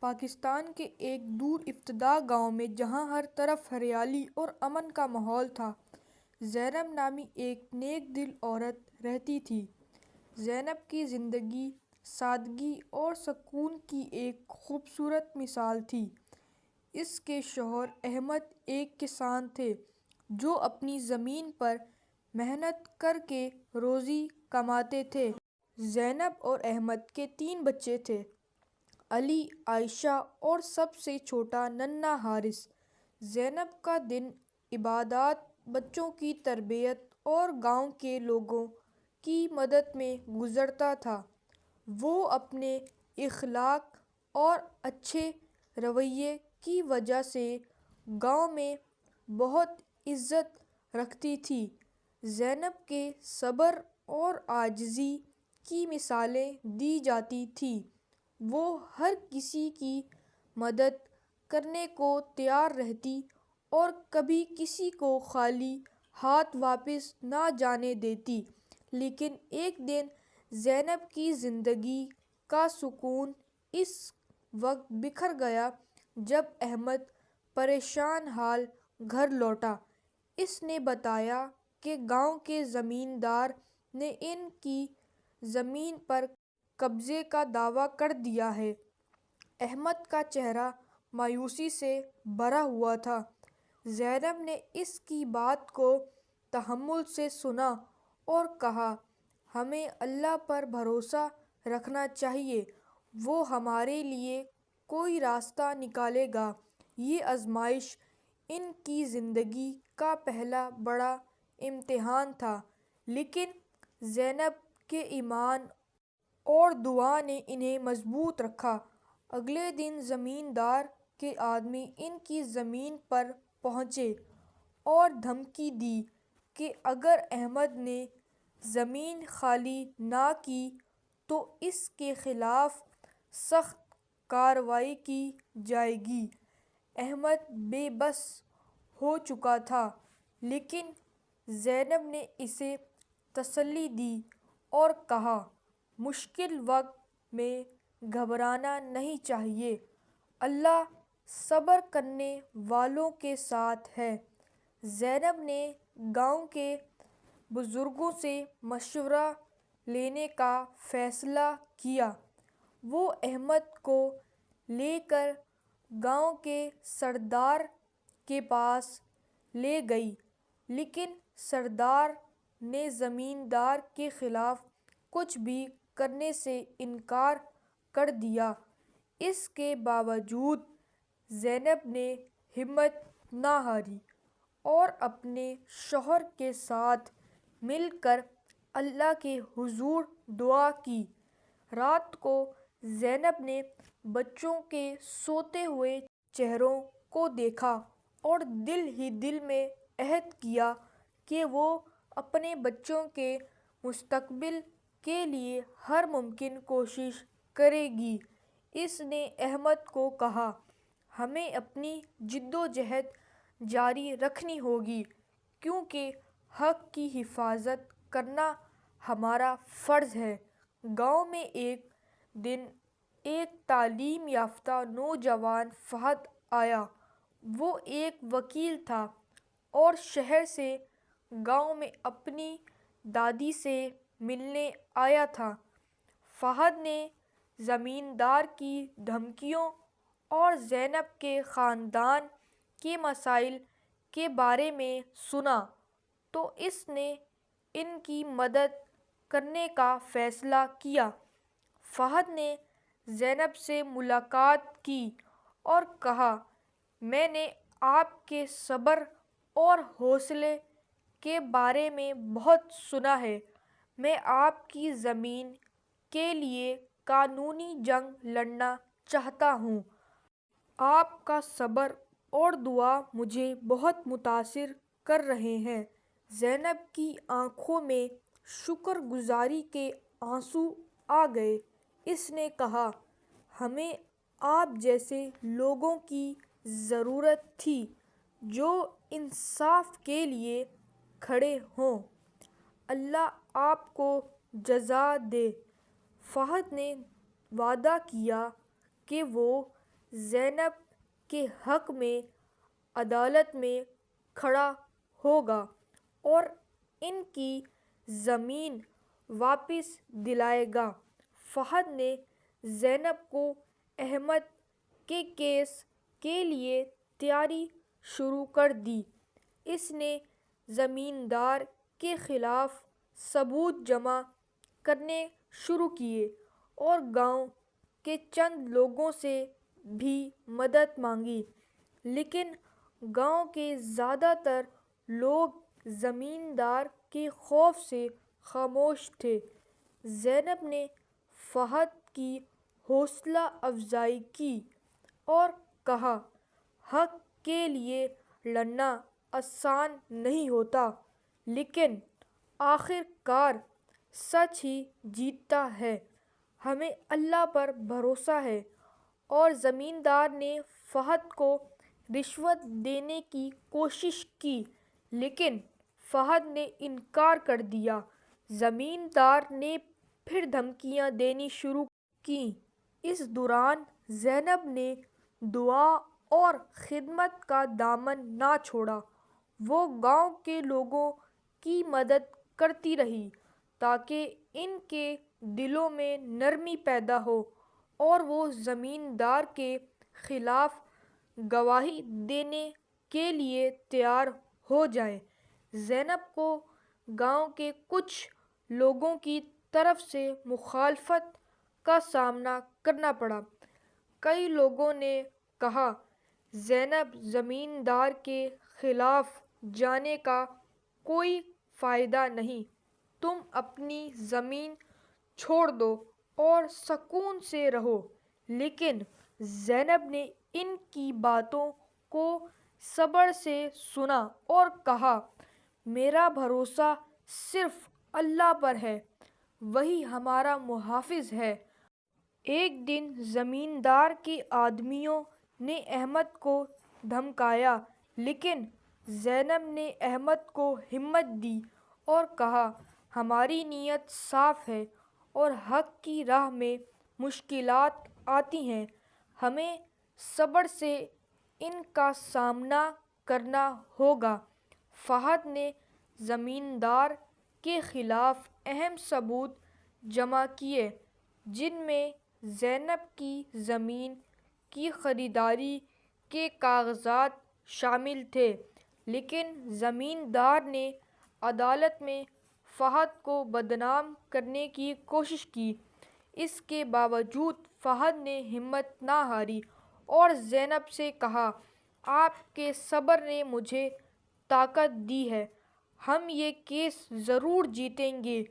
پاکستان کے ایک دور افتادہ گاؤں میں جہاں ہر طرف ہریالی اور امن کا ماحول تھا، زینب نامی ایک نیک دل عورت رہتی تھی۔ زینب کی زندگی سادگی اور سکون کی ایک خوبصورت مثال تھی۔ اس کے شوہر احمد ایک کسان تھے جو اپنی زمین پر محنت کر کے روزی کماتے تھے۔ زینب اور احمد کے 3 بچے تھے: علی، عائشہ اور سب سے چھوٹا ننھا حارث۔ زینب کا دن عبادات، بچوں کی تربیت اور گاؤں کے لوگوں کی مدد میں گزرتا تھا۔ وہ اپنے اخلاق اور اچھے رویے کی وجہ سے گاؤں میں بہت عزت رکھتی تھی۔ زینب کے صبر اور عاجزی کی مثالیں دی جاتی تھیں۔ وہ ہر کسی کی مدد کرنے کو تیار رہتی اور کبھی کسی کو خالی ہاتھ واپس نہ جانے دیتی۔ لیکن ایک دن زینب کی زندگی کا سکون اس وقت بکھر گیا جب احمد پریشان حال گھر لوٹا۔ اس نے بتایا کہ گاؤں کے زمیندار نے ان کی زمین پر قبضے کا دعویٰ کر دیا ہے۔ احمد کا چہرہ مایوسی سے بھرا ہوا تھا۔ زینب نے اس کی بات کو تحمل سے سنا اور کہا، ہمیں اللہ پر بھروسہ رکھنا چاہیے، وہ ہمارے لیے کوئی راستہ نکالے گا۔ یہ آزمائش ان کی زندگی کا پہلا بڑا امتحان تھا، لیکن زینب کے ایمان اور دعا نے انہیں مضبوط رکھا۔ اگلے دن زمیندار کے آدمی ان کی زمین پر پہنچے اور دھمکی دی کہ اگر احمد نے زمین خالی نہ کی تو اس کے خلاف سخت کارروائی کی جائے گی۔ احمد بے بس ہو چکا تھا، لیکن زینب نے اسے تسلی دی اور کہا، مشکل وقت میں گھبرانا نہیں چاہیے، اللہ صبر کرنے والوں کے ساتھ ہے۔ زینب نے گاؤں کے بزرگوں سے مشورہ لینے کا فیصلہ کیا۔ وہ احمد کو لے کر گاؤں کے سردار کے پاس لے گئی، لیکن سردار نے زمیندار کے خلاف کچھ بھی کرنے سے انکار کر دیا۔ اس کے باوجود زینب نے ہمت نہ ہاری اور اپنے شوہر کے ساتھ مل کر اللہ کے حضور دعا کی۔ رات کو زینب نے بچوں کے سوتے ہوئے چہروں کو دیکھا اور دل ہی دل میں عہد کیا کہ وہ اپنے بچوں کے مستقبل کے لیے ہر ممکن کوشش کرے گی۔ اس نے احمد کو کہا، ہمیں اپنی جدوجہد جاری رکھنی ہوگی، کیونکہ حق کی حفاظت کرنا ہمارا فرض ہے۔ گاؤں میں ایک دن ایک تعلیم یافتہ نوجوان فہد آیا۔ وہ ایک وکیل تھا اور شہر سے گاؤں میں اپنی دادی سے ملنے آیا تھا۔ فہد نے زمیندار کی دھمکیوں اور زینب کے خاندان کے مسائل کے بارے میں سنا تو اس نے ان کی مدد کرنے کا فیصلہ کیا۔ فہد نے زینب سے ملاقات کی اور کہا، میں نے آپ کے صبر اور حوصلے کے بارے میں بہت سنا ہے۔ میں آپ کی زمین کے لیے قانونی جنگ لڑنا چاہتا ہوں۔ آپ کا صبر اور دعا مجھے بہت متاثر کر رہے ہیں۔ زینب کی آنکھوں میں شکر گزاری کے آنسو آ گئے۔ اس نے کہا، ہمیں آپ جیسے لوگوں کی ضرورت تھی جو انصاف کے لیے کھڑے ہوں۔ اللہ آپ کو جزا دے۔ فہد نے وعدہ کیا کہ وہ زینب کے حق میں عدالت میں کھڑا ہوگا اور ان کی زمین واپس دلائے گا۔ فہد نے زینب کو احمد کے کیس کے لیے تیاری شروع کر دی۔ اس نے زمیندار کے خلاف ثبوت جمع کرنے شروع کیے اور گاؤں کے چند لوگوں سے بھی مدد مانگی، لیکن گاؤں کے زیادہ تر لوگ زمیندار کے خوف سے خاموش تھے۔ زینب نے فہد کی حوصلہ افزائی کی اور کہا، حق کے لیے لڑنا آسان نہیں ہوتا، لیکن آخر کار سچ ہی جیتتا ہے۔ ہمیں اللہ پر بھروسہ ہے۔ اور زمیندار نے فہد کو رشوت دینے کی کوشش کی، لیکن فہد نے انکار کر دیا۔ زمیندار نے پھر دھمکیاں دینی شروع کیں۔ اس دوران زینب نے دعا اور خدمت کا دامن نہ چھوڑا۔ وہ گاؤں کے لوگوں کی مدد کرتی رہی تاکہ ان کے دلوں میں نرمی پیدا ہو اور وہ زمیندار کے خلاف گواہی دینے کے لیے تیار ہو جائیں۔ زینب کو گاؤں کے کچھ لوگوں کی طرف سے مخالفت کا سامنا کرنا پڑا۔ کئی لوگوں نے کہا، زینب زمیندار کے خلاف جانے کا کوئی فائدہ نہیں، تم اپنی زمین چھوڑ دو اور سکون سے رہو۔ لیکن زینب نے ان کی باتوں کو صبر سے سنا اور کہا، میرا بھروسہ صرف اللہ پر ہے، وہی ہمارا محافظ ہے۔ ایک دن زمیندار کے آدمیوں نے احمد کو دھمکایا، لیکن زینب نے احمد کو ہمت دی اور کہا، ہماری نیت صاف ہے اور حق کی راہ میں مشکلات آتی ہیں، ہمیں صبر سے ان کا سامنا کرنا ہوگا۔ فہد نے زمیندار کے خلاف اہم ثبوت جمع کیے، جن میں زینب کی زمین کی خریداری کے کاغذات شامل تھے، لیکن زمیندار نے عدالت میں فہد کو بدنام کرنے کی کوشش کی۔ اس کے باوجود فہد نے ہمت نہ ہاری اور زینب سے کہا، آپ کے صبر نے مجھے طاقت دی ہے، ہم یہ کیس ضرور جیتیں گے۔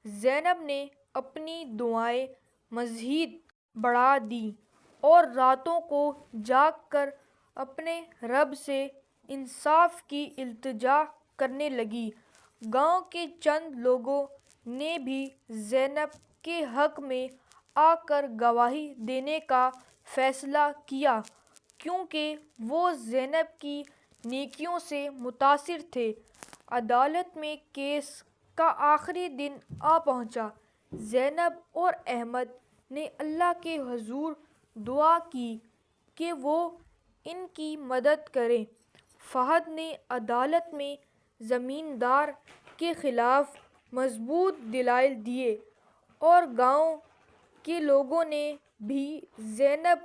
زینب نے اپنی دعائیں مزید بڑھا دیں اور راتوں کو جاگ کر اپنے رب سے انصاف کی التجا کرنے لگی۔ گاؤں کے چند لوگوں نے بھی زینب کے حق میں آ کر گواہی دینے کا فیصلہ کیا، کیونکہ وہ زینب کی نیکیوں سے متاثر تھے۔ عدالت میں کیس کا آخری دن آ پہنچا۔ زینب اور احمد نے اللہ کے حضور دعا کی کہ وہ ان کی مدد کرے۔ فہد نے عدالت میں زمیندار کے خلاف مضبوط دلائل دیے اور گاؤں کے لوگوں نے بھی زینب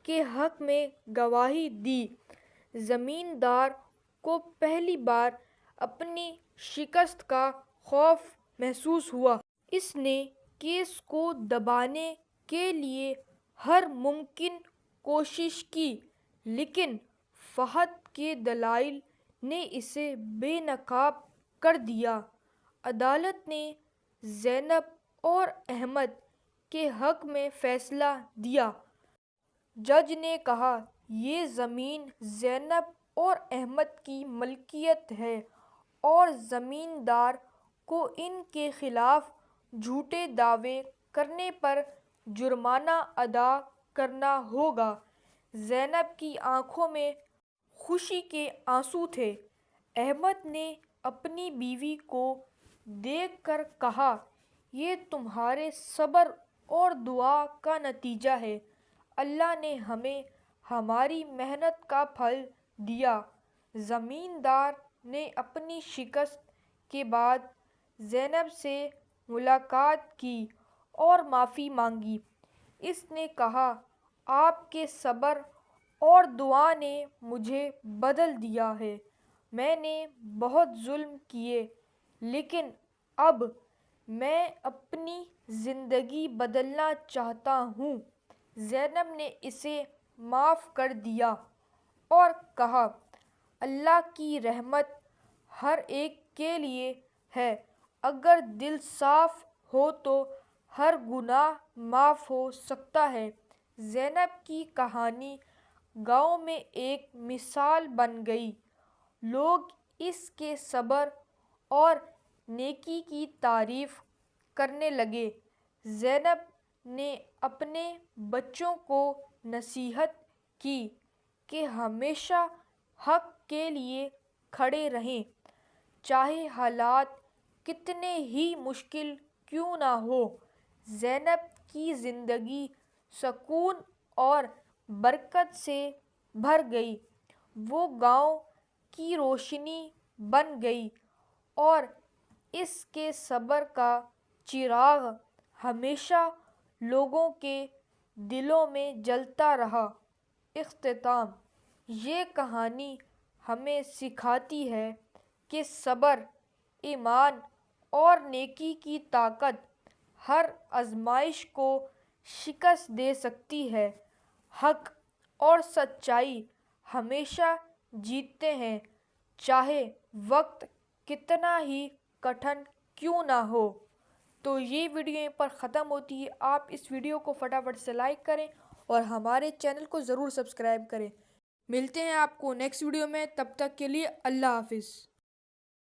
کے حق میں گواہی دی۔ زمیندار کو پہلی بار اپنی شکست کا خوف محسوس ہوا۔ اس نے کیس کو دبانے کے لیے ہر ممکن کوشش کی، لیکن فہد کے دلائل نے اسے بے نقاب کر دیا۔ عدالت نے زینب اور احمد کے حق میں فیصلہ دیا۔ جج نے کہا، یہ زمین زینب اور احمد کی ملکیت ہے اور زمیندار کو ان کے خلاف جھوٹے دعوے کرنے پر جرمانہ ادا کرنا ہوگا۔ زینب کی آنکھوں میں خوشی کے آنسو تھے۔ احمد نے اپنی بیوی کو دیکھ کر کہا، یہ تمہارے صبر اور دعا کا نتیجہ ہے۔ اللہ نے ہمیں ہماری محنت کا پھل دیا۔ زمیندار نے اپنی شکست کے بعد زینب سے ملاقات کی اور معافی مانگی۔ اس نے کہا، آپ کے صبر اور دعا نے مجھے بدل دیا ہے۔ میں نے بہت ظلم کیے، لیکن اب میں اپنی زندگی بدلنا چاہتا ہوں۔ زینب نے اسے معاف کر دیا اور کہا، اللہ کی رحمت ہر ایک کے لیے ہے۔ اگر دل صاف ہو تو ہر گناہ معاف ہو سکتا ہے۔ زینب کی کہانی گاؤں میں ایک مثال بن گئی۔ لوگ اس کے صبر اور نیکی کی تعریف کرنے لگے۔ زینب نے اپنے بچوں کو نصیحت کی کہ ہمیشہ حق کے لیے کھڑے رہیں، چاہے حالات کتنے ہی مشکل کیوں نہ ہوں۔ زینب کی زندگی سکون اور برکت سے بھر گئی۔ وہ گاؤں کی روشنی بن گئی اور اس کے صبر کا چراغ ہمیشہ لوگوں کے دلوں میں جلتا رہا۔ اختتام: یہ کہانی ہمیں سکھاتی ہے کہ صبر، ایمان اور نیکی کی طاقت ہر آزمائش کو شکست دے سکتی ہے۔ حق اور سچائی ہمیشہ جیتتے ہیں، چاہے وقت کتنا ہی کٹھن کیوں نہ ہو۔ تو یہ ویڈیو یہیں پر ختم ہوتی ہے۔ آپ اس ویڈیو کو فٹافٹ سے لائک کریں اور ہمارے چینل کو ضرور سبسکرائب کریں۔ ملتے ہیں آپ کو نیکسٹ ویڈیو میں، تب تک کے لیے اللہ حافظ۔